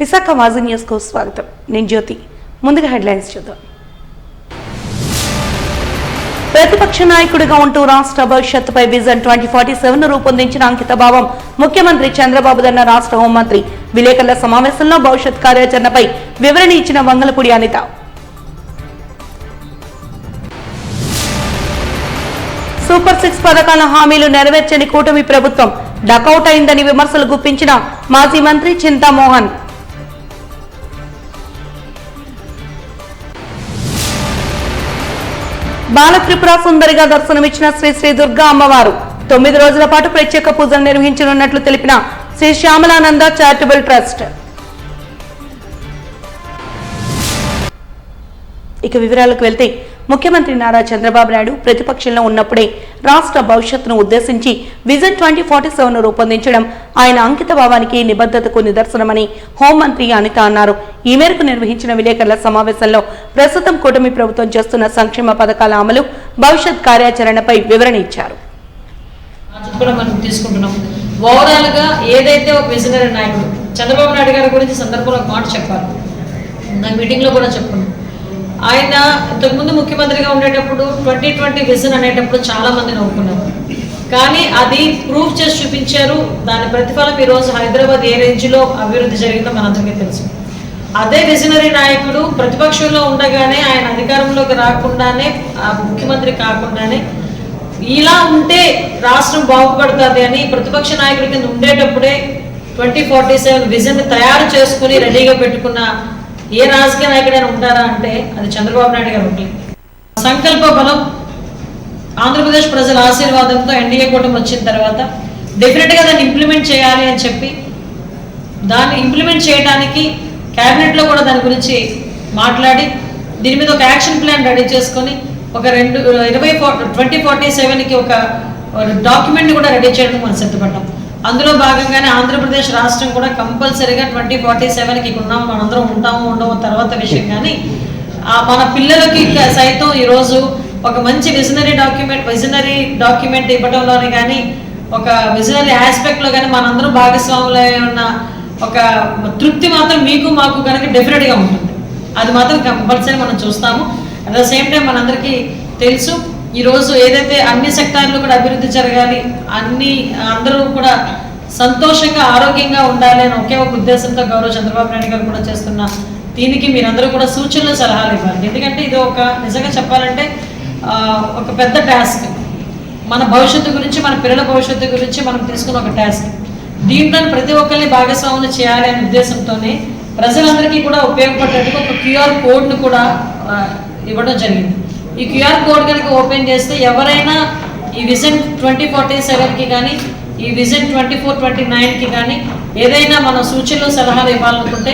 Visakha వాజీ news కు స్వాగతం. నేను జ్యోతి. ముందుగా హెడ్లైన్స్ చూద్దాం. ప్రతిపక్ష నాయకుడిగా ఉంటూ రాష్ట్ర భవిష్యత్తుపై విజన్ 2047 రూపొందించిన అంకితభావం ముఖ్యమంత్రి చంద్రబాబుదన్న రాష్ట్ర హోంమంత్రి విలేకరుల సమావేశంలో భవిష్యత్ కార్యాచరణపై వివరణ ఇచ్చిన వంగలపూడి అనిత. సూపర్ 6 పథకాల హామీలు నెరవేర్చని కూటమి ప్రభుత్వం డకౌట్ అయిందని విమర్శలు గుప్పించిన మాజీ మంత్రి చింతామోహన్. బాలత్రిపుర సుందరిగా దర్శనమిచ్చిన శ్రీ శ్రీ దుర్గా అమ్మవారు 9 రోజుల పాటు ప్రత్యేక పూజలు నిర్వహించనున్నట్లు తెలిపిన శ్రీ శ్యామలానంద చారిటబుల్ ట్రస్ట్. ఇక వివరాలకు వెళ్తే ముఖ్యమంత్రి నారా చంద్రబాబు నాయుడు ప్రతిపక్షంలో ఉన్నప్పుడే రాష్ట్ర భవిష్యత్తును ఉద్దేశించి విజన్ 2047 రూపొందించడం ఆయన అంకిత భావానికి నిబద్ధతకు నిదర్శనమని హోంమంత్రి అనిత అన్నారు. ఈ మేరకు నిర్వహించిన విలేకరుల సమావేశంలో ప్రస్తుతం కూటమి ప్రభుత్వం చేస్తున్న సంక్షేమ పథకాల అమలు, భవిష్యత్ కార్యాచరణపై వివరణ ఇచ్చారు. ఓవరాల్ గా ఏదైతే ఒక విజనరీ నాయకుడు చంద్రబాబు నాయుడు గారి గురించి సందర్భంలో ఒక మాట చెప్పారు, నా మీటింగ్ లో కూడా చెప్పుకున్నాను. ఆయన ఇంతకుముందు ముఖ్యమంత్రిగా ఉండేటప్పుడు 2020 విజన్ అనేటప్పుడు చాలా మంది నవ్వుకున్నారు, కానీ అది ప్రూఫ్ చేసి చూపించారు. దాని ప్రతిఫలం ఈరోజు హైదరాబాద్ ఏ రేంజ్లో అభివృద్ధి జరిగిందో మనందరికీ తెలుసు. అదే విజనరీ నాయకుడు ప్రతిపక్షంలో ఉండగానే ఆయన అధికారంలోకి రాకుండానే ముఖ్యమంత్రి కాకుండానే ఇలా ఉంటే రాష్ట్రం బాగుపడుతుంది అని ప్రతిపక్ష నాయకుడి కింద ఉండేటప్పుడే 2047 విజన్ తయారు చేసుకుని రెడీగా పెట్టుకున్న ఏ రాజకీయ నాయకుడైనా ఉంటారా అంటే అది చంద్రబాబు నాయుడు గారు ఉంటుంది. సంకల్ప బలం, ఆంధ్రప్రదేశ్ ప్రజల ఆశీర్వాదంతో ఎన్డీఏ కూటమి వచ్చిన తర్వాత డెఫినెట్గా దాన్ని ఇంప్లిమెంట్ చేయాలి అని చెప్పి దాన్ని ఇంప్లిమెంట్ చేయడానికి క్యాబినెట్లో కూడా దాని గురించి మాట్లాడి దీని మీద ఒక యాక్షన్ ప్లాన్ రెడీ చేసుకొని ఒక 2047కి ఒక డాక్యుమెంట్ కూడా రెడీ చేయడానికి మనం సిద్ధపడ్డాం. అందులో భాగంగానే ఆంధ్రప్రదేశ్ రాష్ట్రం కూడా కంపల్సరీగా 2047కి ఉన్నాము, మనందరం ఉంటాము ఉండము తర్వాత విషయం, కానీ మన పిల్లలకి సైతం ఈరోజు ఒక మంచి విజనరీ డాక్యుమెంట్ ఇవ్వడంలోనే కానీ ఒక విజనరీ ఆస్పెక్ట్లో కానీ మనందరం భాగస్వాములై ఉన్న ఒక తృప్తి మాత్రం మీకు మాకు కనుక డెఫినెట్గా ఉంటుంది. అది మాత్రం కంపల్సరీ మనం చూస్తాము. అట్ ద సేమ్ టైం మనందరికీ తెలుసు ఈరోజు ఏదైతే అన్ని సెక్టార్లు కూడా అభివృద్ధి జరగాలి, అందరూ కూడా సంతోషంగా ఆరోగ్యంగా ఉండాలి అని ఒకే ఒక ఉద్దేశంతో గౌరవ చంద్రబాబు నాయుడు గారు కూడా చేస్తున్న దీనికి మీరందరూ కూడా సూచనలు సలహాలు ఇవ్వాలి. ఎందుకంటే ఇది ఒక నిజంగా చెప్పాలంటే ఒక పెద్ద టాస్క్. మన భవిష్యత్తు గురించి, మన పిల్లల భవిష్యత్తు గురించి మనం తీసుకున్న ఒక టాస్క్. దీంట్లో ప్రతి ఒక్కరిని భాగస్వాములు చేయాలి అనే ఉద్దేశంతోనే ప్రజలందరికీ కూడా ఉపయోగపడేట్టుగా ఒక క్యూఆర్ కోడ్ను కూడా ఇవ్వడం జరిగింది. ఈ క్యూఆర్ కోడ్ కనుక ఓపెన్ చేస్తే ఎవరైనా ఈ విజన్ 2047కి కానీ ఈ విజన్ 2429కి కానీ ఏదైనా మన సూచనలు సలహాలు ఇవ్వాలనుకుంటే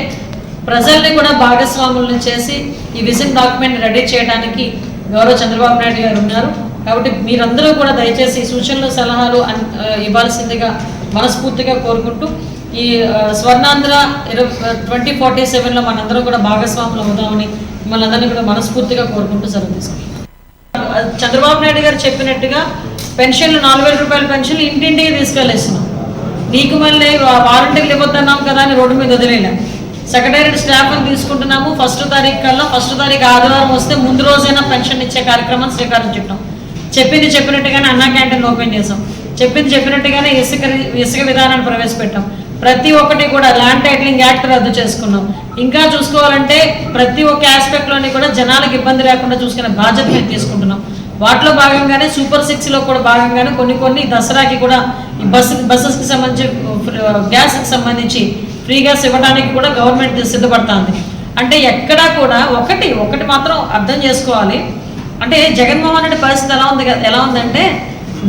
ప్రజల్ని కూడా భాగస్వాములను చేసి ఈ విజన్ డాక్యుమెంట్ రెడీ చేయడానికి గౌరవ చంద్రబాబు నాయుడు గారు ఉన్నారు. కాబట్టి మీరందరూ కూడా దయచేసి సూచనలు సలహాలు ఇవ్వాల్సిందిగా మనస్ఫూర్తిగా కోరుకుంటూ ఈ స్వర్ణాంధ్ర 2047లో మనందరూ కూడా భాగస్వాములు అవుదామని మిమ్మల్ని అందరినీ కూడా మనస్ఫూర్తిగా కోరుకుంటూ సెలవు తీసుకుంటాం. చంద్రబాబు నాయుడు గారు చెప్పినట్టుగా పెన్షన్లు 4000 రూపాయల పెన్షన్లు ఇంటింటికి తీసుకెళ్ళేస్తున్నాం. నీకు మళ్ళీ వాలంటీర్లు ఇవ్వద్దన్నాం కదా అని రోడ్డు మీద వదిలేలా. సెక్రటేరియట్ స్టాఫ్ని తీసుకుంటున్నాము. 1వ తారీఖు కల్లా 1వ తారీఖు ఆదివారం వస్తే ముందు రోజైనా పెన్షన్ ఇచ్చే కార్యక్రమం శ్రీకారం చుట్టాం. చెప్పినట్టుగానే అన్నా క్యాంటీన్ ఓపెన్ చేసాం. చెప్పినట్టుగానే ఇసుక విధానాన్ని ప్రవేశపెట్టాం. ప్రతి ఒక్కటి కూడా ల్యాండ్ టైటిలింగ్ యాక్ట్ రద్దు చేసుకున్నాం. ఇంకా చూసుకోవాలంటే ప్రతి ఒక్క ఆస్పెక్ట్లోని కూడా జనాలకు ఇబ్బంది లేకుండా చూసుకునే బాధ్యత మేము తీసుకుంటున్నాం. వాటిలో భాగంగానే సూపర్ 6లో కూడా భాగంగానే కొన్ని దసరాకి కూడా ఈ బస్సెస్కి సంబంధించి గ్యాస్కి సంబంధించి ఫ్రీ గ్యాస్ ఇవ్వడానికి కూడా గవర్నమెంట్ సిద్ధపడుతుంది. అంటే ఎక్కడా కూడా ఒకటి మాత్రం అర్థం చేసుకోవాలి. అంటే జగన్మోహన్ రెడ్డి పరిస్థితి ఎలా ఉందంటే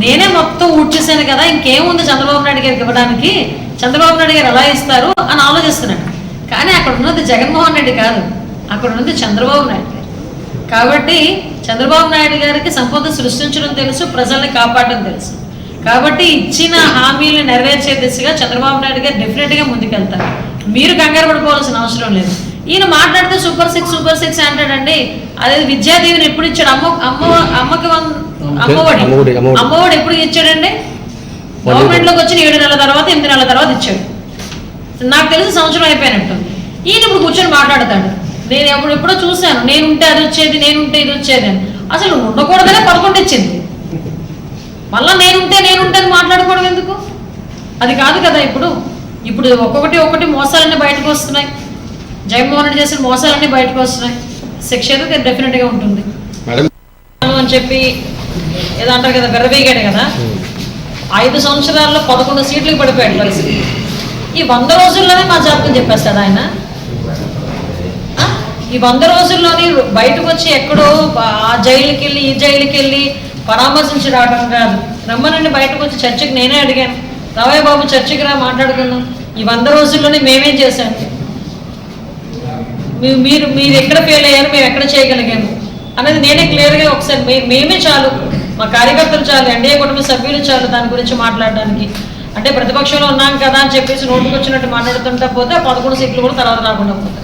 నేనే మొత్తం ఊడ్చేసాను కదా, ఇంకేముంది చంద్రబాబు నాయుడు గారికి ఇవ్వడానికి, చంద్రబాబు నాయుడు గారు ఎలా ఇస్తారు అని ఆలోచిస్తున్నాడు. కానీ అక్కడ ఉన్నది జగన్మోహన్ రెడ్డి కాదు, అక్కడ ఉన్నది చంద్రబాబు నాయుడు గారు. కాబట్టి చంద్రబాబు నాయుడు గారికి సంపద సృష్టించడం తెలుసు, ప్రజల్ని కాపాడడం తెలుసు. కాబట్టి ఇచ్చిన హామీలను నెరవేర్చే దిశగా చంద్రబాబు నాయుడు గారు డెఫినెట్గా ముందుకెళ్తారు. మీరు కంగారు పడిపోవాల్సిన అవసరం లేదు. ఈయన మాట్లాడితే సూపర్ 6 అంటాడండి. అదే విద్యాదీవిని ఎప్పుడు ఇచ్చాడు? అమ్మఒడి ఎప్పుడు ఇచ్చాడండి? గవర్నమెంట్లోకి వచ్చిన 7 నెలల తర్వాత 8 నెలల తర్వాత ఇచ్చాడు. నాకు తెలిసి సంవత్సరం అయిపోయినట్టు. ఈయన ఇప్పుడు కూర్చొని మాట్లాడతాడు, నేను ఎప్పుడో చూశాను, నేనుంటే అది వచ్చేది, నేనుంటే ఇది వచ్చేది అని. అసలు ఉండకూడదనే 11 ఇచ్చింది, మళ్ళీ నేనుంటే అని మాట్లాడుకోవడం ఎందుకు? అది కాదు కదా. ఇప్పుడు ఒక్కొక్కటి మోసాలన్నీ బయటకు వస్తున్నాయి. జగన్మోహన్ రెడ్డి చేసిన మోసాలన్నీ బయటకు వస్తున్నాయి. శిక్ష అయితే డెఫినెట్గా ఉంటుంది అని చెప్పి ఏదో అంటారు కదా, బెర్రవేగాడు కదా. 5 సంవత్సరాల్లో 11 సీట్లకు పడిపోయాడు పరిస్థితి. ఈ 100 రోజుల్లోనే మా జాతకం చెప్పేస్తాడు ఆయన. ఈ 100 రోజుల్లోని బయటకు వచ్చి ఎక్కడో ఆ జైలుకి వెళ్ళి ఈ జైలుకి వెళ్ళి పరామర్శించి రావడం కాదు. రమ్మనండి బయటకు వచ్చి చర్చకి. నేనే అడిగాను, రావయ్య బాబు చర్చకి రా, మాట్లాడుకున్నాం. ఈ 100 రోజుల్లోనే మేమేం చేశాము, మీరు ఎక్కడ ఫెయిల్ అయ్యారు, మేము ఎక్కడ చేయగలిగాము అనేది నేనే క్లియర్గా ఒకసారి మేమే చాలు, మా కార్యకర్తలు చాలు, ఎన్డీఏ కుటుంబ సభ్యులు చాలు దాని గురించి మాట్లాడడానికి. అంటే ప్రతిపక్షంలో ఉన్నాం కదా అని చెప్పేసి నోటుకు వచ్చినట్టు మాట్లాడుతుంటా పోతే 11 సీట్లు కూడా తర్వాత రాకుండా పోతాయి.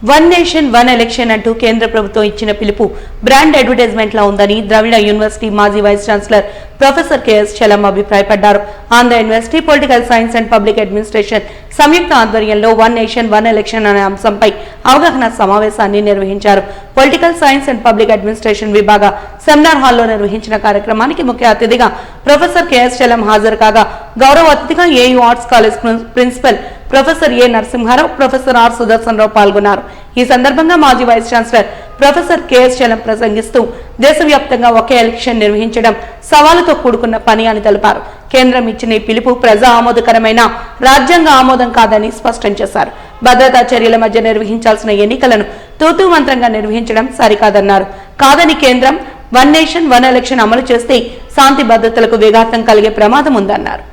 వన్ నేషన్ వన్ ఎలక్షన్ అంటూ కేంద్ర ప్రభుత్వం ఇచ్చిన పిలుపు బ్రాండ్ అడ్వర్టైజ్మెంట్ లా ఉందని ద్రవిడ యూనివర్సిటీ మాజీ vice chancellor professor K S Chalam అభిప్రాయపడ్డారు. Andhra university political science and public administration సంయుక్త ఆధ్వర్యంలో వన్ నేషన్ వన్ ఎలక్షన్ అనే అంశంపై అవగాహన సమావేశాన్ని నిర్వహించారు. Political science and public administration విభాగ సెమినార్ హాల్లో నిర్వహించిన కార్యక్రమానికి ముఖ్య అతిథిగా ప్రొఫెసర్ కెఎస్ చలం హాజరు కాగా, గౌరవ అతిథిగా AU arts college principal professor A Narasimharao, professor R Sudarshan Rao పాల్గొన్నారు. ఈ సందర్భంగా మాజీ vice chancellor professor K S Chalam ప్రసంగిస్తూ దేశవ్యాప్తంగా ఒకే ఎలక్షన్ నిర్వహించడం సవాలుతో కూడుకున్న పని అని తెలిపారు. కేంద్రం ఇచ్చిన ఈ పిలుపు ప్రజా ఆమోదకరమైన రాజ్యాంగ ఆమోదం కాదని స్పష్టం చేశారు. భద్రతా చర్యల మధ్య నిర్వహించాల్సిన ఎన్నికలను తూతూ మంత్రంగా నిర్వహించడం సరికాదన్నారు. కాదని కేంద్రం వన్ నేషన్ వన్ ఎలక్షన్ అమలు చేస్తే శాంతి భద్రతలకు విఘాతం కలిగే ప్రమాదం ఉందన్నారు.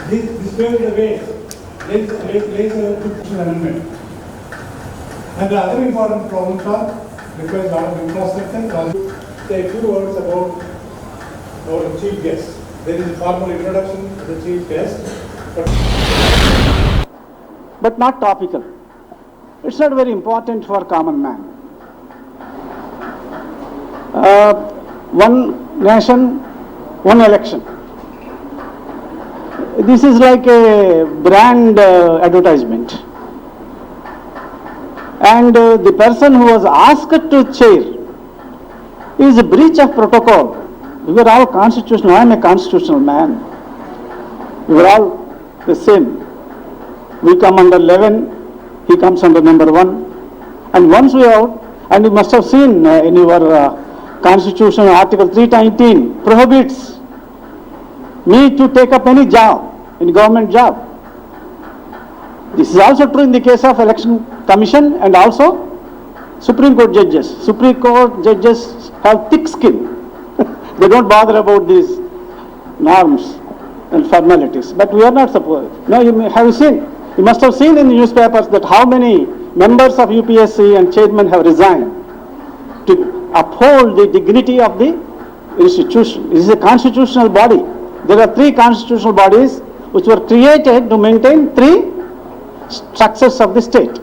This paved the way, lays a constitutional amendment. And the other important problems are requires a lot of infrastructure. Say a few words about our chief guest. There is a formal introduction to the chief guest, but not topical. It's not very important for common man. One nation, one election. This is like a brand advertisement. And the person who was asked to chair is a breach of protocol. We are all constitutional. I am a constitutional man. We are all the same. We come under 11, he comes under number 1. And once we are out, and you must have seen in your constitution, article 319 prohibits me to take up any job, any government job. This is also true in the case of election commission and also Supreme Court judges. Supreme Court judges have thick skin. They don't bother about these norms and formalities. But we are not supposed. No, you must have seen in the newspapers that how many members of UPSC and chairman have resigned to uphold the dignity of the institution. This is a constitutional body. There are 3 constitutional bodies which were created to maintain 3 structures of the state.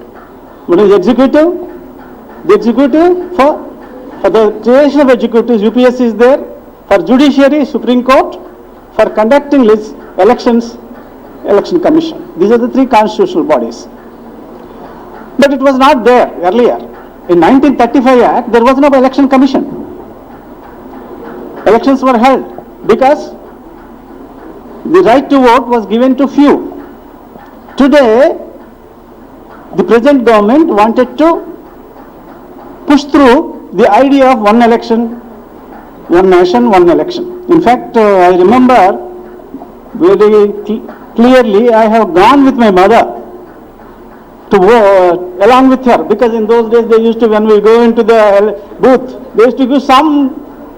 One is executive. The executive for the creation of executive, UPSC is there. For judiciary, Supreme Court. For conducting elections, Election Commission. These are the 3 constitutional bodies. But it was not there earlier. In 1935 Act, there was no Election Commission. Elections were held because the right to vote was given to few. Today, the present government wanted to push through the idea of one election, one nation, one election. In fact, I remember very clearly, I have gone with my mother to vote along with her, because in those days they used to, when we go into the booth, they used to give some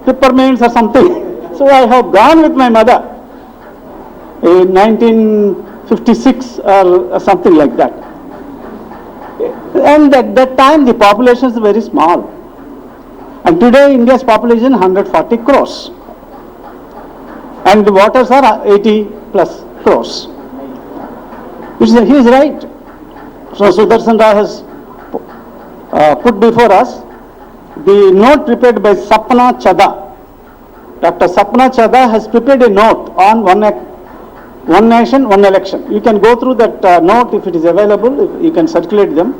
peppermints or something. So I have gone with my mother in 1956 or something like that. And at that time the population is very small. And today India's population 140 crores. And the voters are 80 plus crores. He is right. So Sudarshan Rao has put before us the note prepared by Sapna Chada Dr. Sapna Chadha has prepared a note on one nation, one election. You can go through that note if it is available, if you can circulate them.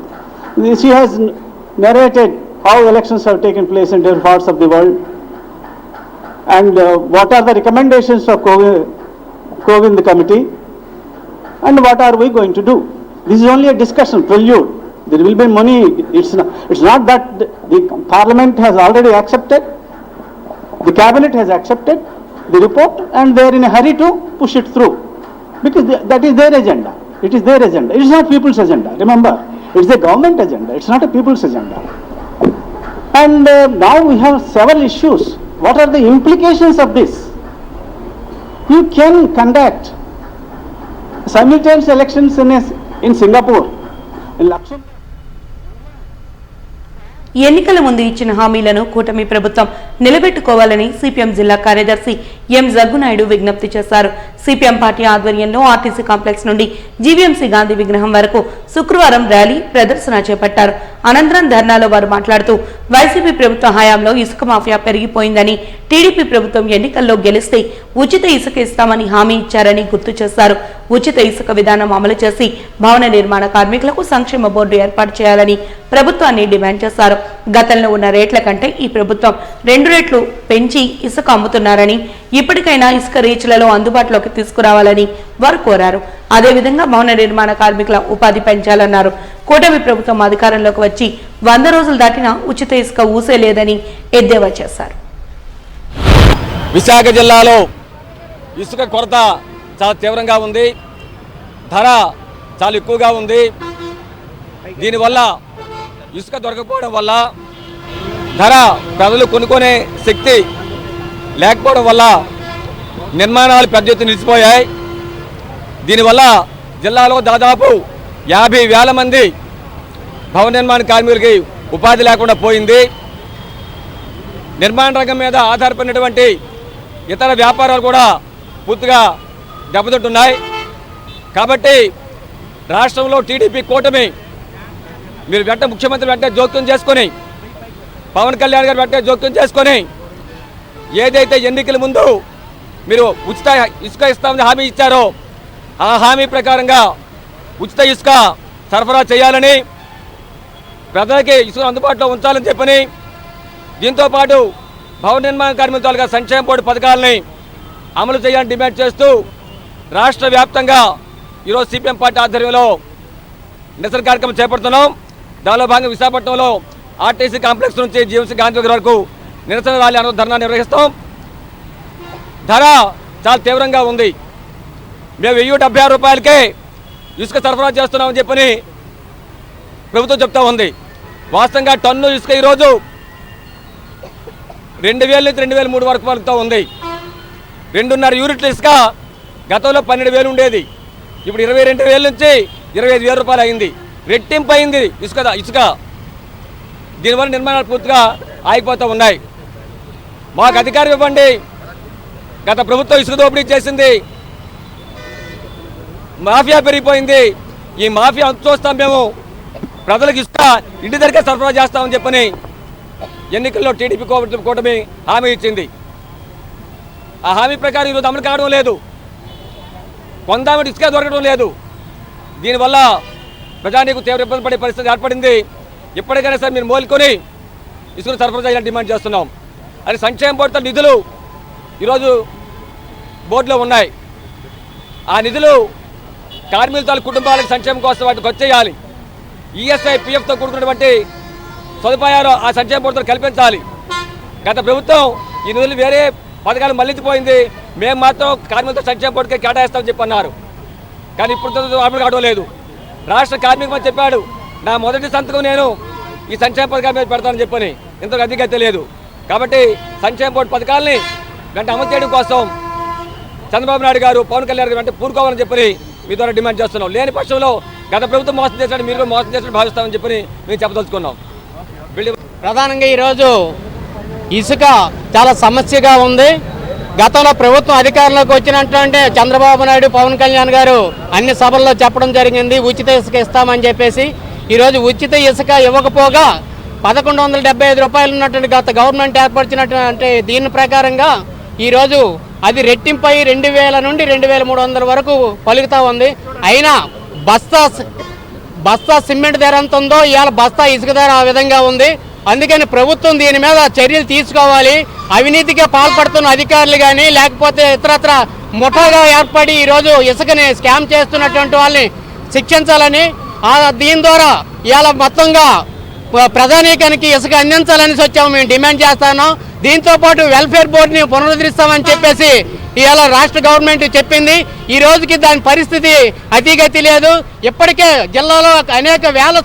She has narrated how elections have taken place in different parts of the world and what are the recommendations of Kovind committee and what are we going to do. This is only a discussion, prelude. There will be money. It's not that the Parliament has already accepted, the Cabinet has accepted the report and they are in a hurry to push it through because that is their agenda. It is their agenda. It is not people's agenda. Remember, it's the government agenda. It's not a people's agenda. And now we have several issues. What are the implications of this? You can conduct simultaneous elections in Singapore, in Luxembourg. ఎన్నికల ముందు ఇచ్చిన హామీలను కూటమి ప్రభుత్వం నిలబెట్టుకోవాలని CPM జిల్లా కార్యదర్శి ఎం జగ్గునాయుడు విజ్ఞప్తి చేశారు. సిపిఎం పార్టీ ఆధ్వర్యంలో ఆర్టీసీ కాంప్లెక్స్ నుండి జీవీఎంసీ గాంధీ విగ్రహం వరకు శుక్రవారం ర్యాలీ ప్రదర్శన చేపట్టారు. అనంతరం ధర్నాలో వారు మాట్లాడుతూ వైసీపీ ప్రభుత్వ హయాంలో ఇసుక మాఫియా పెరిగిపోయిందని, టీడీపీ ప్రభుత్వం ఎన్నికల్లో గెలిస్తే ఉచిత ఇసుక ఇస్తామని హామీ ఇచ్చారని గుర్తు చేశారు. ఉచిత ఇసుక విధానం అమలు చేసి భవన నిర్మాణ కార్మికులకు సంక్షేమ బోర్డు ఏర్పాటు చేయాలని ప్రభుత్వాన్ని డిమాండ్ చేశారు. గతంలో ఉన్న రేట్ల కంటే ఈ ప్రభుత్వం 2 రెట్లు పెంచి ఇసుక అమ్ముతున్నారని, ఇప్పటికైనా ఇసుక రీచ్లలో అందుబాటులోకి తీసుకురావాలని వారు కోరారు. అదేవిధంగా భవన నిర్మాణ కార్మికుల ఉపాధి పెంచాలన్నారు. కూటమి ప్రభుత్వం అధికారంలోకి వచ్చి 100 రోజులు దాటినా ఉచిత ఇసుక ఊసే లేదని ఎద్దేవా చేశారు. విశాఖ జిల్లాలో ఇసుక కొరత చాలా తీవ్రంగా ఉంది. ధర చాలా ఎక్కువగా ఉంది. దీనివల్ల ఇసుక దొరకపోవడం వల్ల ధర ప్రజలు కొనుక్కునే శక్తి లేకపోవడం వల్ల నిర్మాణాలు పెద్ద ఎత్తున నిలిచిపోయాయి. దీనివల్ల జిల్లాలో దాదాపు 50,000 మంది భవన నిర్మాణ కార్మికులకి ఉపాధి లేకుండా పోయింది. నిర్మాణ రంగం మీద ఆధారపడినటువంటి ఇతర వ్యాపారాలు కూడా పూర్తిగా దెబ్బతింటున్నాయి. కాబట్టి రాష్ట్రంలో టీడీపీ కూటమి మీరు ముఖ్యమంత్రి వెంటనే జోక్యం చేసుకొని, పవన్ కళ్యాణ్ గారు వెంటనే జోక్యం చేసుకొని ఏదైతే ఎన్నికల ముందు మీరు ఉచిత ఇసుక ఇస్తామని హామీ ఇచ్చారో ఆ హామీ ప్రకారంగా ఉచిత ఇసుక సరఫరా చేయాలని, ప్రజలకి ఇసుక అందుబాటులో ఉంచాలని చెప్పని, దీంతోపాటు భవన నిర్మాణ కార్మికుల తాలూకా సంక్షేమ బోర్డు పథకాలని అమలు చేయాలని డిమాండ్ చేస్తూ రాష్ట్ర వ్యాప్తంగా ఈరోజు సిపిఎం పార్టీ ఆధ్వర్యంలో నిరసన కార్యక్రమం చేపడుతున్నాం. దానిలో భాగంగా విశాఖపట్నంలో ఆర్టీసీ కాంప్లెక్స్ నుంచి జీవీఎంసీ గాంధీ వరకు నిరసన ర్యాలీ ధర్నా నిర్వహిస్తాం. ధర చాలా తీవ్రంగా ఉంది. మేము 1076 రూపాయలకే ఇసుక సరఫరా చేస్తున్నామని చెప్పని ప్రభుత్వం చెప్తా ఉంది. వాస్తవంగా టన్ను ఇసుక ఈరోజు 2,000 నుంచి 2,003 వరకు పలుకుతూ ఉంది. 2.5 యూనిట్ల ఇసుక గతంలో 12,000 ఉండేది. ఇప్పుడు 22,000 నుంచి 25,000 రూపాయలు అయింది. రెట్టింపు అయింది ఇసుక. దీనివల్ల నిర్మాణాలు పూర్తిగా ఆగిపోతూ ఉన్నాయి. మాకు అధికారం ఇవ్వండి. గత ప్రభుత్వం ఇసుక దోపిడీ చేసింది, మాఫియా పెరిగిపోయింది. ఈ మాఫియా అంత చూస్తాం. మేము ప్రజలకు ఇసుక ఇంటి దగ్గర సరఫరా చేస్తామని చెప్పని ఎన్నికల్లో టీడీపీ కూటమి హామీ ఇచ్చింది. ఆ హామీ ప్రకారం ఈరోజు అమలు కావడం లేదు. కొందామని ఇసుక దొరకడం లేదు. దీనివల్ల ప్రజానీకు తీవ్ర ఇబ్బంది పడే పరిస్థితి ఏర్పడింది. ఇప్పటికైనా సరే మీరు మోలుకొని ఇసుకను సరఫరా చేయాలని డిమాండ్ చేస్తున్నాం. అది సంక్షేమ బోర్డు నిధులు ఈరోజు బోర్డులో ఉన్నాయి. ఆ నిధులు కార్మికుల కుటుంబాలకు సంక్షేమం కోసం వాటికి వచ్చేయాలి. ఈఎస్ఐ పిఎఫ్తో కూడుకున్నటువంటి సదుపాయాలు ఆ సంక్షేమ బోర్డుతో కల్పించాలి. గత ప్రభుత్వం ఈ నిధులు వేరే పథకాలు మళ్లించిపోయింది. మేము మాత్రం కార్మికులతో సంక్షేమ బోర్డుకే కేటాయిస్తామని చెప్పి అన్నారు. కానీ ఇప్పుడు అమలు కావడం లేదు. రాష్ట్ర కార్మిక మంత్రి చెప్పాడు, నా మొదటి సంతకం నేను ఈ సంక్షేమ పథకాల మీద పెడతానని చెప్పని. ఇంతకు అధిక తెలియదు. కాబట్టి సంక్షేమ బోర్డు పథకాలని వెంట అమలు చేయడం కోసం చంద్రబాబు నాయుడు గారు, పవన్ కళ్యాణ్ గారు వెంట పూనుకోవాలని చెప్పని మీ ద్వారా డిమాండ్ చేస్తున్నాం. లేని పక్షంలో గత ప్రభుత్వం మోసం చేశాడు, మీరు కూడా మోసం చేసినట్టు భావిస్తామని చెప్పని మేము చెప్పదలుచుకున్నాం. ప్రధానంగా ఈరోజు ఇసుక చాలా సమస్యగా ఉంది. గతంలో ప్రభుత్వం అధికారంలోకి వచ్చినట్టు చంద్రబాబు నాయుడు, పవన్ కళ్యాణ్ గారు అన్ని సభల్లో చెప్పడం జరిగింది, ఉచిత ఇసుక ఇస్తామని చెప్పేసి. ఈరోజు ఉచిత ఇసుక ఇవ్వకపోగా 1,175 రూపాయలు ఉన్నటువంటి గత గవర్నమెంట్ ఏర్పరిచినట్టు దీని ప్రకారంగా ఈరోజు అది రెట్టింపై 2000 నుండి 2300 వరకు పలుకుతూ ఉంది. అయినా బస్తా సిమెంట్ ధర ఎంత ఉందో ఇవాళ బస్తా ఇసుక ధర ఆ విధంగా ఉంది. అందుకని ప్రభుత్వం దీని మీద చర్యలు తీసుకోవాలి. అవినీతిగా పాల్పడుతున్న అధికారులు కానీ లేకపోతే ఇతరత్ర ముఠాగా ఏర్పడి ఈరోజు ఇసుకని స్కామ్ చేస్తున్నటువంటి వాళ్ళని శిక్షించాలని, దీని ద్వారా ఇవాళ మొత్తంగా ప్రధానికానికి ఇసుక అందించాలని వచ్చాము మేము డిమాండ్ చేస్తాను. దీంతోపాటు వెల్ఫేర్ బోర్డుని పునరుద్ధరిస్తామని చెప్పేసి ఇవాళ రాష్ట్ర గవర్నమెంట్ చెప్పింది. ఈ రోజుకి దాని పరిస్థితి అతిగతి లేదు. ఇప్పటికే జిల్లాలో అనేక వేల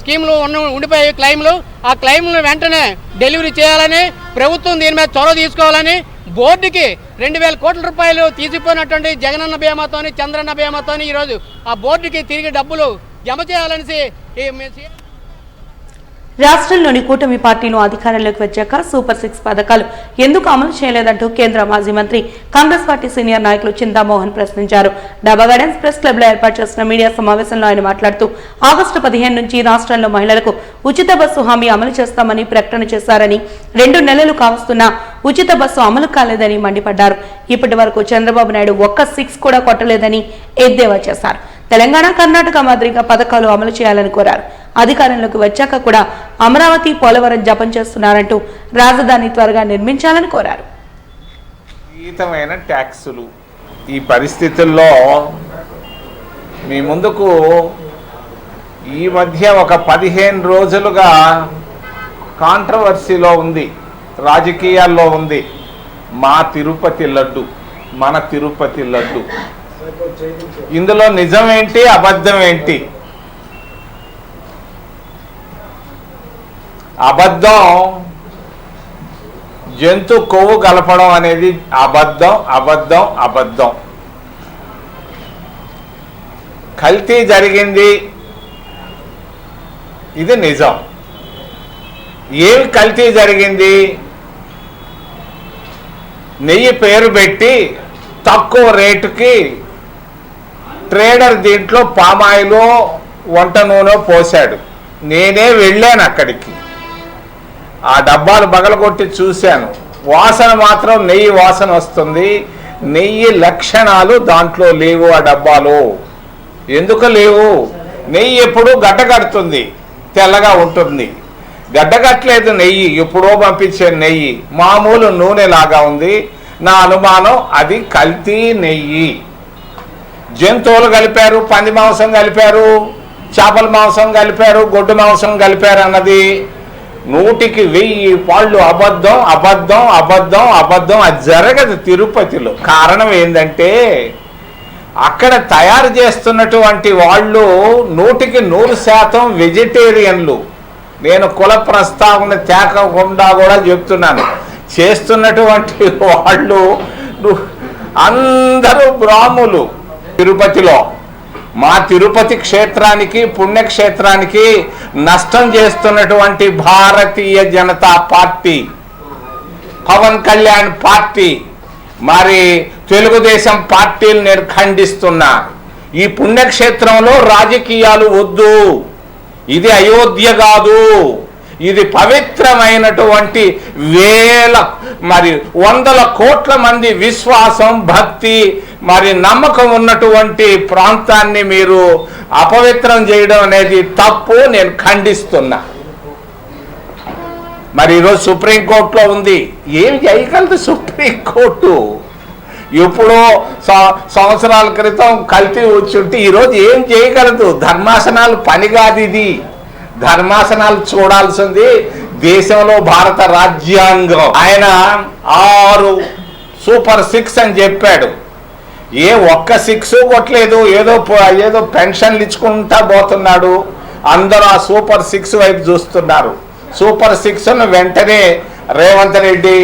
స్కీములు ఉండిపోయే క్లెయిమ్లు, ఆ క్లెయిమ్లను వెంటనే డెలివరీ చేయాలని, ప్రభుత్వం దీని మీద చొరవ తీసుకోవాలని, బోర్డుకి 2000 కోట్ల రూపాయలు తీసిపోయినటువంటి జగనన్న బీమాతోని చంద్రన్న బీమాతోని ఈరోజు ఆ బోర్డుకి తిరిగి డబ్బులు జమ చేయాలనేసి రాష్ట్రంలోని కూటమి పార్టీలు అధికారంలోకి వచ్చాక సూపర్ 6 పథకాలు ఎందుకు అమలు చేయలేదంటూ కేంద్ర మాజీ మంత్రి కాంగ్రెస్ పార్టీ సీనియర్ నాయకులు చింతామోహన్ ప్రశ్నించారు. డాబా గార్డెన్స్ ప్రెస్ క్లబ్ లో ఏర్పాటు చేసిన మీడియా సమావేశంలో ఆయన మాట్లాడుతూ ఆగస్టు 15 నుంచి రాష్ట్రంలో మహిళలకు ఉచిత బస్సు హామీ అమలు చేస్తామని ప్రకటన చేశారని, 2 నెలలు కావస్తున్నా ఉచిత బస్సు అమలు కాలేదని మండిపడ్డారు. ఇప్పటి వరకు చంద్రబాబు నాయుడు ఒక్క 6 కూడా కొట్టలేదని ఎద్దేవా చేశారు. తెలంగాణ, కర్ణాటక మాదిరిగా పథకాలు అమలు చేయాలని కోరారు. అధికారంలోకి వచ్చాక కూడా అమరావతి, పోలవరం జపం చేస్తున్నారంటూ రాజధాని త్వరగా నిర్మించాలని కోరారు. విపరీతమైన ట్యాక్సులు ఈ పరిస్థితుల్లో మీ ముందుకు ఈ మధ్య ఒక 15 రోజులుగా కాంట్రవర్సీలో ఉంది, రాజకీయాల్లో ఉంది. మా తిరుపతి లడ్డు, మన తిరుపతి లడ్డు. ఇందులో నిజం ఏంటి, అబద్ధం ఏంటి? అబద్ధం జంతు కొవ్వు కలపడం అనేది అబద్ధం, అబద్ధం, అబద్ధం. కల్తీ జరిగింది, ఇది నిజం. ఏమి కల్తీ జరిగింది? నెయ్యి పేరు పెట్టి తక్కువ రేటుకి ట్రేడర్ దీంట్లో పామాయిలో వంట నూనె పోశాడు. నేనే వెళ్ళాను అక్కడికి, ఆ డబ్బాలు పగలగొట్టి చూశాను. వాసన మాత్రం నెయ్యి వాసన వస్తుంది. నెయ్యి లక్షణాలు దాంట్లో లేవు. ఆ డబ్బాలో ఎందుకు లేవు? నెయ్యి ఎప్పుడూ గడ్డగడుతుంది, తెల్లగా ఉంటుంది. గడ్డగట్టలేదు నెయ్యి, ఎప్పుడో పంపించే నెయ్యి మామూలు నూనె లాగా ఉంది. నా అనుమానం అది కల్తీ నెయ్యి. జంతువులు కలిపారు, పంది మాంసం కలిపారు, చేపల మాంసం కలిపారు, గొడ్డు మాంసం కలిపారు అన్నది 100కి 1000 అబద్ధం, అబద్ధం, అబద్ధం, అబద్ధం. అది జరగదు తిరుపతిలో. కారణం ఏంటంటే అక్కడ తయారు చేస్తున్నటువంటి వాళ్ళు 100కి 100% వెజిటేరియన్లు. నేను కుల ప్రస్తావన తేకుండా కూడా చెప్తున్నాను. చేస్తున్నటువంటి వాళ్ళు అందరూ బ్రాహ్మణులు. తిరుపతిలో మా తిరుపతి క్షేత్రానికి, పుణ్యక్షేత్రానికి నష్టం చేస్తున్నటువంటి భారతీయ జనతా పార్టీ, పవన్ కళ్యాణ్ పార్టీ, మరి తెలుగుదేశం పార్టీలు నేను ఖండిస్తున్నా. ఈ పుణ్యక్షేత్రంలో రాజకీయాలు వద్దు. ఇది అయోధ్య కాదు, ఇది పవిత్రమైనటువంటి మరి 100 కోట్ల మంది విశ్వాసం, భక్తి, మరి నమ్మకం ఉన్నటువంటి ప్రాంతాన్ని మీరు అపవిత్రం చేయడం అనేది తప్పు. నేను ఖండిస్తున్నా. మరి ఈరోజు సుప్రీంకోర్టులో ఉంది. ఏం చేయగలదు సుప్రీంకోర్టు? ఎప్పుడో సంవత్సరాల క్రితం కల్తీ వచ్చుంటే ఈరోజు ఏం చేయగలదు? ధర్మాసనాలు పని కాదు ఇది. ధర్మాసనాలు చూడాల్సింది దేశంలో భారత రాజ్యాంగం. ఆయన 6 సూపర్ 6 అని చెప్పాడు. ఒక్క 6 కొట్టలేదు. ఏదో పెన్షన్లు ఇచ్చుకుంటా పోతున్నాడు. అందరూ ఆ సూపర్ 6 వైపు చూస్తున్నారు. సూపర్ 6ను వెంటనే రేవంత్ రెడ్డి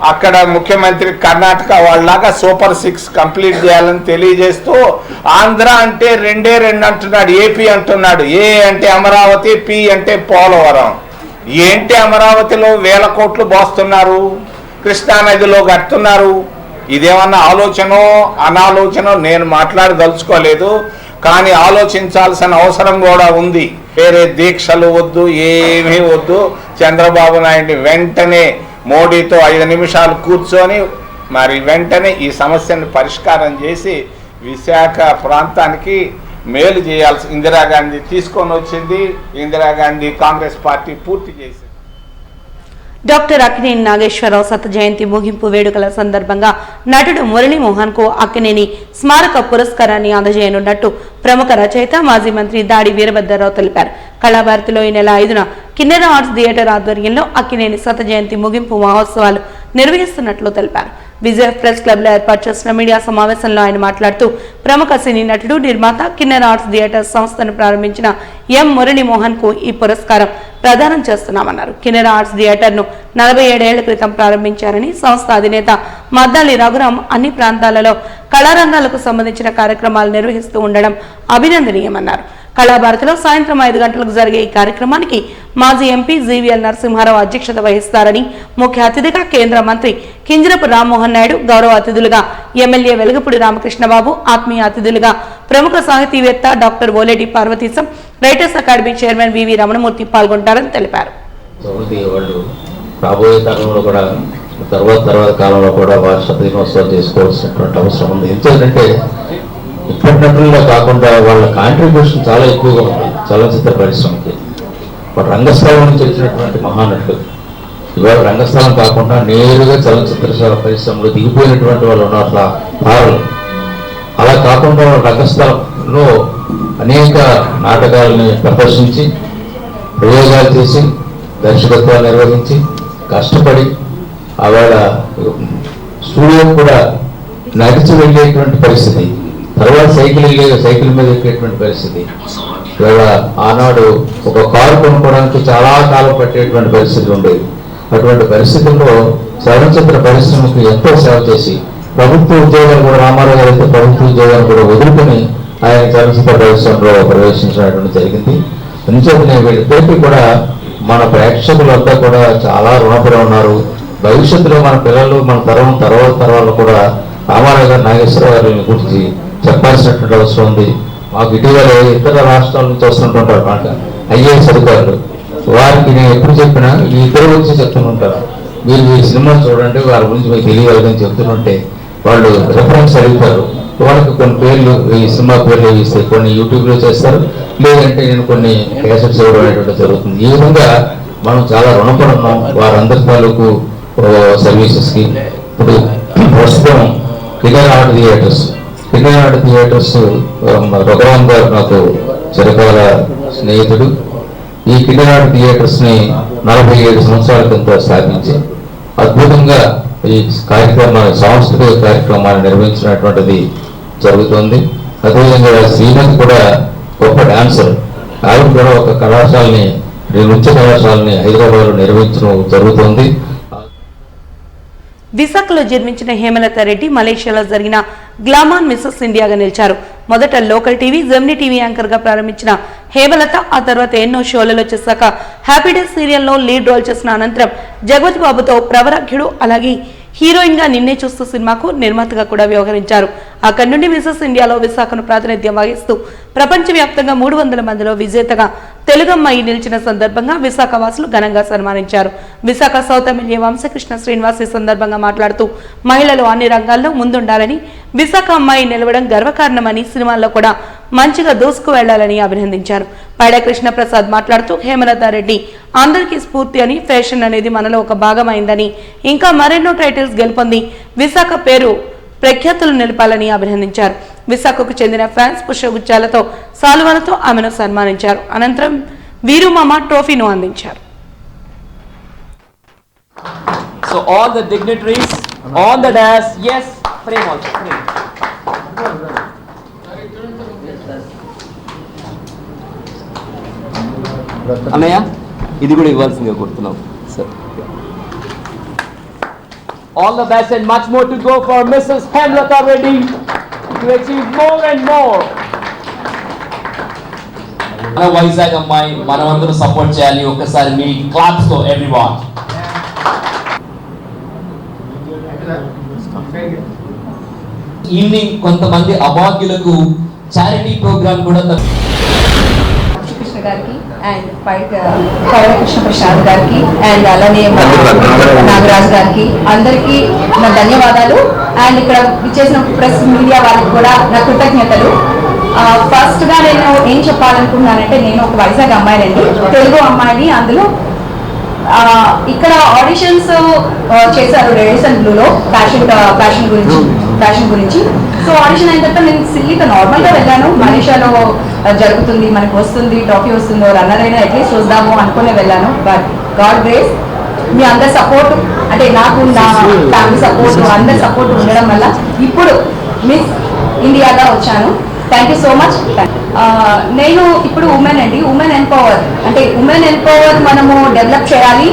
అక్కడ ముఖ్యమంత్రి కర్ణాటక వాళ్ళలాగా సూపర్ 6 కంప్లీట్ చేయాలని తెలియజేస్తూ ఆంధ్ర అంటే 2 అంటున్నాడు, ఏపీ అంటున్నాడు. ఏ అంటే అమరావతి, పి అంటే పోలవరం. ఏంటి అమరావతిలో 1000 కోట్లు పోస్తున్నారు, కృష్ణానదిలో కడుతున్నారు. ఇదేమన్నా ఆలోచనో అనాలోచనో నేను మాట్లాడదలుచుకోలేదు, కానీ ఆలోచించాల్సిన అవసరం కూడా ఉంది. వేరే దీక్షలు వద్దు, ఏమీ వద్దు. చంద్రబాబు నాయుడిని వెంటనే మోడీతో 5 నిమిషాలు కూర్చొని మరి వెంటనే ఈ సమస్యను పరిష్కారం చేసి విశాఖ ప్రాంతానికి మేలు చేయాల్సి ఇందిరాగాంధీ తీసుకొని వచ్చింది. ఇందిరాగాంధీ కాంగ్రెస్ పార్టీ పూర్తి చేసింది. డాక్టర్ అక్కినేని నాగేశ్వరరావు శత జయంతి ముగింపు వేడుకల సందర్భంగా నటుడు మురళీమోహన్ కు అక్కినేని స్మారక పురస్కారాన్ని అందజేయనున్నట్టు ప్రముఖ రచయిత మాజీ మంత్రి దాడి వీరభద్రరావు తెలిపారు. కళాభారతిలో ఈ నెల 5న కిన్నెర ఆర్ట్స్ థియేటర్ ఆధ్వర్యంలో అక్కినేని శత జయంతి ముగింపు మహోత్సవాలు నిర్వహిస్తున్నట్లు తెలిపారు. విజయ్ ప్రెస్ క్లబ్ లో ఏర్పాటు చేసిన మీడియా సమావేశంలో ఆయన మాట్లాడుతూ ప్రముఖ సినీ నటుడు నిర్మాత కిన్నెర ఆర్ట్స్ థియేటర్ సంస్థను ప్రారంభించిన ఎం మురళీమోహన్ కు ఈ పురస్కారం ప్రదానం చేస్తున్నామన్నారు. కిన్నెర ఆర్ట్స్ థియేటర్ ను 47 ఏళ్ల క్రితం ప్రారంభించారని, సంస్థ అధినేత మద్దాలి రఘురాం అన్ని ప్రాంతాలలో కళారంగాలకు సంబంధించిన కార్యక్రమాలు నిర్వహిస్తూ ఉండడం అభినందనీయమన్నారు. కళాభారతిలో సాయంత్రం 5 గంటలకు జరిగే ఈ కార్యక్రమానికి మాజీ ఎంపీ జీవీఎల్ నరసింహారావు అధ్యక్షత వహిస్తారని, ముఖ్య అతిథిగా కేంద్ర మంత్రి కింజరపు రామ్మోహన్ నాయుడు, గౌరవ అతిథులుగా ఎమ్మెల్యే వెలగపూడి రామకృష్ణబాబు, ఆత్మీయ అతిథులుగా ప్రముఖ సాహితీవేత్త doctor Oleti Parvateesam, writers academy chairman V V Ramanamurthy పాల్గొంటారని తెలిపారు. రాబోయే తరంలో కూడా తర్వాత కాలంలో కూడా వారి శత దినోత్సవాలు చేసుకోవాల్సినటువంటి అవసరం ఉంది. ఎందుకంటే ఇప్పటి నటుల్లో కాకుండా వాళ్ళ కాంట్రిబ్యూషన్ చాలా ఎక్కువగా ఉంది చలనచిత్ర పరిశ్రమకి. రంగస్థలం నుంచి వచ్చినటువంటి మహానటులు ఇవాళ రంగస్థలం కాకుండా నేరుగా చలనచిత్ర పరిశ్రమలో దిగిపోయినటువంటి వాళ్ళు ఉన్నారు తారలు. అలా కాకుండా రంగస్థలంలో అనేక నాటకాలని ప్రదర్శించి ప్రయోగాలు చేసి దర్శకత్వాలు నిర్వహించి కష్టపడి ఆవేళ స్టూడియో కూడా నడిచి వెళ్ళేటువంటి పరిస్థితి, తర్వాత సైకిల్ మీద ఎక్కేటువంటి పరిస్థితి. ఇవాళ ఆనాడు ఒక కారు కొనుక్కోవడానికి చాలా కాలం పట్టేటువంటి పరిస్థితి ఉండేది. అటువంటి పరిస్థితుల్లో చలనచిత్ర పరిశ్రమకు ఎంతో సేవ చేసి ప్రభుత్వ ఉద్యోగాలు కూడా రామారావు గారు అయితే ప్రభుత్వ ఉద్యోగాలు కూడా వదులుకొని ఆయన చలనచిత్ర పరిశ్రమలో ప్రవేశించడం జరిగింది. అందుచేతనే వీళ్ళిద్దరికీ కూడా మన ప్రేక్షకులంతా కూడా చాలా రుణపడి ఉన్నారు. భవిష్యత్తులో మన పిల్లలు మన తర్వాత తరాలు కూడా రామారావు గారు, నాగేశ్వరరావు గారిని గురించి చెప్పాల్సినటువంటి అవసరం ఉంది. మాకు ఇటీవల ఇతర రాష్ట్రాల నుంచి వస్తుంటుంటారు మాట ఐఏఎస్ అధికారులు. వారికి నేను ఎప్పుడు చెప్పినా ఈ ఇద్దరు గురించి చెప్తుంటారు, మీరు ఈ సినిమా చూడండి, వారి గురించి మీకు తెలియగలదని చెప్తుంటే వాళ్ళు రెఫరెన్స్ అడుగుతారు. వాళ్ళకి కొన్ని పేర్లు, ఈ సినిమా పేర్లు ఇస్తే కొన్ని యూట్యూబ్లో చేస్తారు, లేదంటే నేను కొన్ని క్యాసెట్స్ ఇవ్వడం అనేటువంటి జరుగుతుంది. ఈ విధంగా మనం చాలా రుణపడి ఉన్నాం వారందరి తాలూకు సర్వీసెస్కి. ఇప్పుడు ప్రస్తుతం కిన్నెర ఆర్ట్ థియేటర్స్ రఘురామ్ గారు నాకు చిరకాల స్నేహితుడు. ఈ కిన్నెర ఆర్ట్ థియేటర్స్ని 47 సంవత్సరాల కింద స్థాపించి అద్భుతంగా ఈ సాంస్కృతిక కార్యక్రమాన్ని నిర్వహించినటువంటిది జరుగుతుంది. అదేవిధంగా శ్రీమతి కూడా గొప్ప డాన్సర్. ఆవిడ కూడా ఒక నృత్య కళాశాలని హైదరాబాద్లో నిర్వహించడం జరుగుతుంది. విశాఖలో జన్మించిన హేమలత రెడ్డి మలేషియాలో జరిగిన గ్లామాన్ మిసెస్ ఇండియాగా నిలిచారు. మొదట local TV, Gemini TV anchor గా ప్రారంభించిన హేమలత ఆ తర్వాత ఎన్నో షోలలో చేశాక హ్యాపీ డేస్ సీరియల్లో లీడ్ రోల్ చేసిన అనంతరం జగపతి బాబుతో ప్రవరాఖ్యుడు, అలాగే హీరోయిన్ గా నిన్నే చూస్తూ సినిమాకు నిర్మాతగా కూడా వ్యవహరించారు. అక్కడి నుండి మిసెస్ ఇండియాలో విశాఖను ప్రాతినిధ్యం వహిస్తూ ప్రపంచవ్యాప్తంగా 300 మందిలో విజేతగా తెలుగు అమ్మాయి నిలిచిన సందర్భంగా విశాఖ వాసులు ఘనంగా సన్మానించారు. విశాఖ సౌత్ ఎమ్మెల్యే వంశకృష్ణ శ్రీనివాస్ ఈ సందర్భంగా మాట్లాడుతూ మహిళలు అన్ని రంగాల్లో ముందుండాలని, విశాఖ అమ్మాయి నిలవడం గర్వకారణమని, సినిమాల్లో కూడా మంచిగా దూసుకు వెళ్లాలని అభినందించారు. పైడా కృష్ణ ప్రసాద్ మాట్లాడుతూ హేమలత రెడ్డి అందరికీ స్ఫూర్తి అని, ఫ్యాషన్ అనేది మనలో ఒక భాగమైందని, ఇంకా మరెన్నో టైటిల్స్ గెలుపొంది విశాఖ పేరు ప్రఖ్యాతులు నిలపాలని అభినందించారు. విశాఖకు చెందిన ఫ్యాన్స్ పుష్పగుచ్చాలతో సాల్వాలతో ఆమెను సన్మానించారు. అనంతరం వీరుమామ ట్రోఫీను అందించారు. So all the dignitaries on the dais, yes, frame also, frame. అన్నయ్య ఇది కూడా ఇవ్వాల్సిందిగా కోరుతున్నాం sir. All the best and much more to go for Mrs. Hemlata Reddy to achieve more and more. మన వైజాగ్ అమ్మాయి మనమందరం సపోర్ట్ చేయాలి. ఒక్కసారి మీ క్లాప్స్ తో ఎవ్రీవన్. ఈవినింగ్ కొంతమంది అభాగ్యులకు చారిటీ ప్రోగ్రామ్ కూడా గారికి అండ్ కృష్ణ ప్రసాద్ గారికి అండ్ అలానే నాగరాజ్ గారికి అందరికీ నా ధన్యవాదాలు. అండ్ ఇక్కడ ఇచ్చేసిన ప్రెస్ మీడియా వాళ్ళకి కూడా నా కృతజ్ఞతలు. ఫస్ట్ గా నేను ఏం చెప్పాలనుకున్నానంటే, నేను ఒక వైజాగ్ అమ్మాయినండి, తెలుగు అమ్మాయిని. అందులో ఇక్కడ ఆడిషన్స్ చేశారు రెడ్స్ అండ్ బ్లూలో ఫ్యాషన్ గురించి. సో ఆడిషన్ అయిన తర్వాత నేను సిల్లీగా నార్మల్గా వెళ్ళాను. మనీషాలో జరుగుతుంది, మనకు వస్తుంది, ట్రాఫీ వస్తుందో, రన్నర్ అయినా అట్లీస్ట్ చూద్దాము అనుకునే వెళ్ళాను. బట్ గాడ్ గ్రేస్, మీ అందరి సపోర్ట్, అంటే నాకు నా ఫ్యామిలీ సపోర్ట్, అందరి సపోర్ట్ ఉండడం వల్ల ఇప్పుడు మిస్ ఇండియాగా వచ్చాను. Thank you so much. నేను ఇప్పుడు ఉమెన్ అండి, ఉమెన్ ఎంపవర్ అంటే ఉమెన్ ఎంపవర్ మనము డెవలప్ చేయాలి.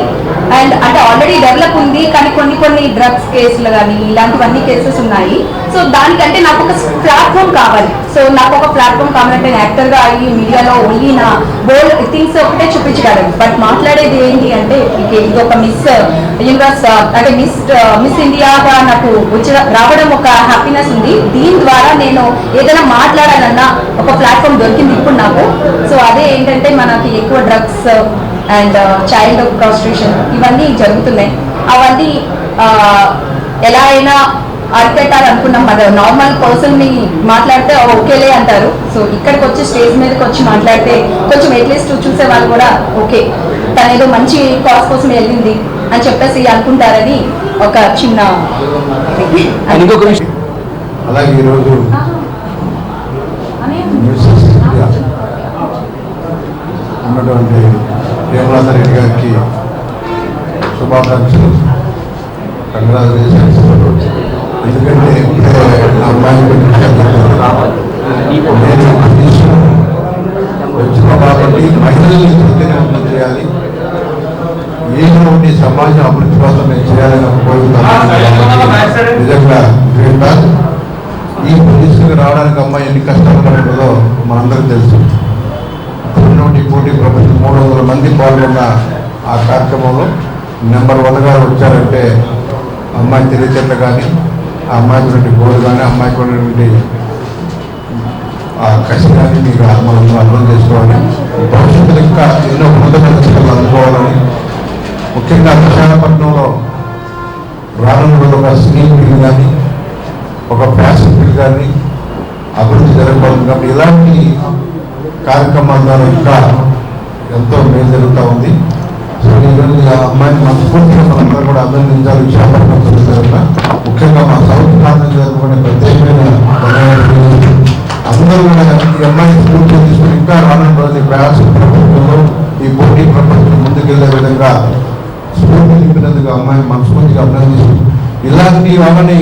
అండ్ అంటే ఆల్రెడీ డెవలప్ ఉంది, కానీ కొన్ని డ్రగ్స్ కేసులు కానీ ఇలాంటివన్నీ కేసెస్ ఉన్నాయి. సో దానికంటే నాకు ఒక ప్లాట్ఫామ్ కావాలి. సో నాకు ఒక ప్లాట్ఫామ్ కావాలంటే నేను యాక్టర్గా అయ్యి మీడియాలో ఓన్లీ నా బోల్డ్ థింగ్స్ ఒకటే చూపించగలను. బట్ మాట్లాడేది ఏంటి అంటే, ఇది ఒక మిస్ యూనివర్స్ అంటే మిస్ ఇండియాగా నాకు రావడం ఒక హ్యాపీనెస్ ఉంది. దీని ద్వారా నేను ఏదైనా మాట్లాడాలన్నా ఒక ప్లాట్ఫామ్ దొరికింది ఇప్పుడు నాకు. సో అదే ఏంటంటే, మనకి ఎక్కువ డ్రగ్స్ అండ్ చైల్డ్ ప్రాస్టిట్యూషన్ ఇవన్నీ జరుగుతున్నాయి. అవన్నీ ఎలా అయినా అరికట్టాలనుకున్నాం. మన నార్మల్ పర్సన్ని మాట్లాడితే ఓకేలే అంటారు. సో ఇక్కడికి వచ్చి స్టేజ్ మీదకి వచ్చి మాట్లాడితే కొంచెం అట్లీస్ట్ చూసే వాళ్ళు కూడా ఓకే, తను ఏదో మంచి కాజ్ కోసం వెళ్ళింది అని చెప్పేసి అనుకుంటారని ఒక చిన్న. అలాగే ఈరోజు ఉన్నటువంటి ప్రేమలత రెడ్డి గారికి శుభాకాంక్షలు, కంగ్రాచులేషన్స్. ఎందుకంటే అమ్మాయి నేను వచ్చిన కాబట్టి మహిళల్ని చైతన్యవంతం చేయాలి, ఏదో ఒకటి సమాజం అభివృద్ధి కోసం నేను చేయాలని కోరుతున్నాను. నిజంగా ఈ పొజిషన్కి రావడానికి అమ్మాయి ఎన్ని కష్టాలు పడుతుందో మనందరికీ తెలుసు. పోటీ ప్రపంచం 300 మంది పాల్గొన్న ఆ కార్యక్రమంలో నెంబర్ 1గా వచ్చారంటే అమ్మాయి తెలియచేత కానీ, ఆ అమ్మాయికి ఉన్నటువంటి గోల్ కానీ, అమ్మాయికి ఉన్నటువంటి ఆ కష్టం కానీ మీకు మనం అర్థం చేసుకోవాలి. భవిష్యత్తులో ఇంకా ఎన్నో ఉన్నత పద్ధతులు అందుకోవాలని, ముఖ్యంగా విశాఖపట్నంలో రానున్న ఒక సినీ ఫీల్డ్ కానీ, ఒక ఫ్యాషన్ ఫీల్డ్ కానీ అభివృద్ధి జరగబోతుంది. కాబట్టి ఇలాంటి కార్యక్రమాల ద్వారా ఇంకా ఎంతో మేలు జరుగుతూ ఉంది. సో ఈరోజు ఆ అమ్మాయిని మనస్ఫూర్తిగా మనందరూ కూడా అభినందించాలి. విశాఖపట్నం జరుగుతున్న ముఖ్యంగా మా సౌత్ ప్రాంతం జరుపుకునే ప్రత్యేకమైన అందరూ కూడా ఈ అమ్మాయిని స్ఫూర్తిగా తీసుకుని ఇంకా రానున్న రోజు ప్రయాస ప్రపంచంలో ఈ పోటీ ప్రపంచం ముందుకెళ్లే విధంగా స్ఫూర్తి నింపినందుకు అమ్మాయిని మనస్ఫూర్తిగా అభినందిస్తూ, ఇలాంటి వాళ్ళని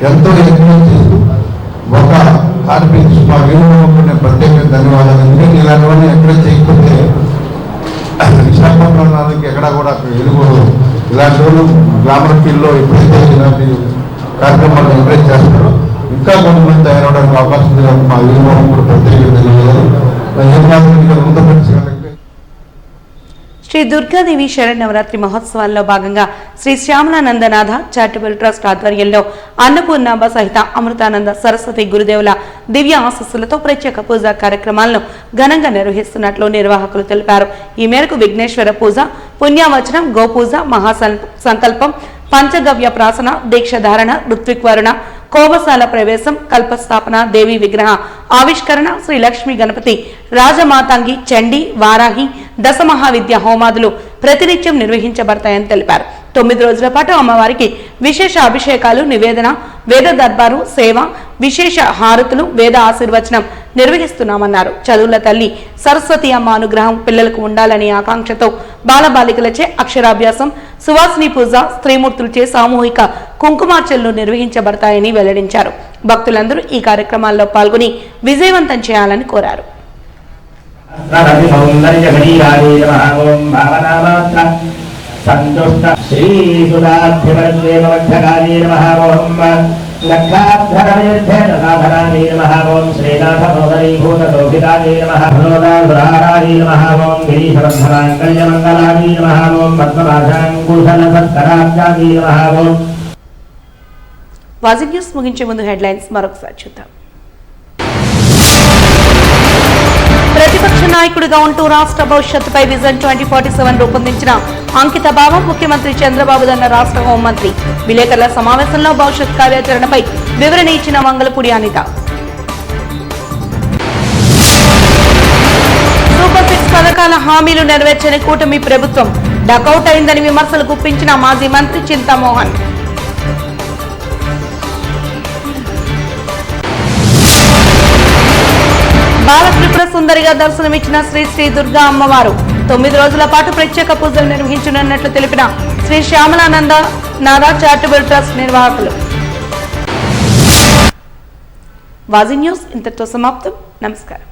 ఎంతో ఎంకరేజ్ చేస్తూ ఒక ఆర్పిఎస్ మా వీరుని ప్రత్యేక ధన్యవాదాలు. ఎందుకంటే ఇలాంటి వాళ్ళని ఎక్కడ చేయకపోతే విశాఖపట్నానికి ఎక్కడా కూడా వెలుగు ఇలాంటి వాళ్ళు గ్లామర్ ఫీల్డ్లో ఎప్పుడైతే ఇలాంటి కార్యక్రమాలు ఎంకరేజ్ చేస్తారో ఇంకా కొంతమంది తయారవడానికి అవకాశం ఉంది. మా వీరుని కూడా ప్రత్యేక ధన్యవాదాలు. శ్రీ దుర్గాదేవి శరన్నవరాత్రి మహోత్సవాల్లో భాగంగా శ్రీ శ్యామలానందనాథ చారిటబుల్ ట్రస్ట్ ఆధ్వర్యంలో అన్నపూర్ణాంబ సహిత అమృతానంద సరస్వతి గురుదేవుల దివ్య ఆశస్సులతో ప్రత్యేక పూజా కార్యక్రమాలను ఘనంగా నిర్వహిస్తున్నట్లు నిర్వాహకులు తెలిపారు. ఈ మేరకు విఘ్నేశ్వర పూజ, పుణ్యవచనం, గోపూజ, మహాసంకల్పం, పంచగవ్య ప్రాసన, దీక్షధారణ, ఋత్విక్వరుణ, కోవసాల ప్రవేశం, కల్పస్థాపన, దేవి విగ్రహ ఆవిష్కరణ, శ్రీ లక్ష్మీ గణపతి, రాజమాతాంగి, చండీ, వారాహి, దశమహావిద్య హోమాదులు ప్రతినిత్యం నిర్వహించబడతాయని తెలిపారు. 9 రోజుల పాటు అమ్మవారికి విశేష అభిషేకాలు, నివేదన, వేద దర్బారు, సేవ, విశేష హారతులు, వేద ఆశీర్వచనం నిర్వహిస్తున్నామన్నారు. చదువుల తల్లి సరస్వతి అమ్మ అనుగ్రహం పిల్లలకు ఉండాలనే ఆకాంక్షతో బాలబాలికలచే అక్షరాభ్యాసం, సువాసిని పూజ, స్త్రీమూర్తులచే సామూహిక కుంకుమార్చనలు నిర్వహించబడతాయని వెల్లడించారు. భక్తులందరూ ఈ కార్యక్రమాల్లో పాల్గొని విజయవంతం చేయాలని కోరారు. సంతుష్ట శ్రీ సుధాభ్యవర్గేమవర్థకారీ నమః ఓం లక్షాధరమేర్ధే సాధనానీ నమః ఓం శ్రీనాథమోదరీభూతశోభితానీ నమః భ్రోదాధురారానీ నమః ఓం గిరీశవర్ధనాంకల్యమంగళానీ నమః ఓం పద్మనాభాంకుశలసత్కరాబ్జానీ నమః ఓం. వాజీ న్యూస్ ముగించే ముందు హెడ్లైన్స్ మరొకసారి చూద్దాం. ప్రతిపక్ష నాయకుడిగా ఉంటూ రాష్ట్ర భవిష్యత్తుపై విజన్ 2047 రూపొందించిన అంకిత భావం ముఖ్యమంత్రి చంద్రబాబు దన్న రాష్ట్ర హోంమంత్రి విలేకరుల సమావేశంలో భవిష్యత్ కార్యాచరణపై వివరణ ఇచ్చిన మంగళపూడి అనిత. సూపర్ 6 పథకాల హామీలు నెరవేర్చని కూటమి ప్రభుత్వం డకౌట్ అయిందని విమర్శలు గుప్పించిన మాజీ మంత్రి చింతామోహన్. బాలత్రిపుర సుందరిగా దర్శనమిచ్చిన శ్రీ శ్రీ దుర్గా అమ్మవారు 9 రోజుల పాటు ప్రత్యేక పూజలు నిర్వహించనున్నట్లు తెలిపిన శ్రీ శ్యామలానంద నారా చారిటబుల్ ట్రస్ట్ నిర్వాహకులు. వాజీ న్యూస్ ఇంతటితో సమాప్తం. నమస్కారం.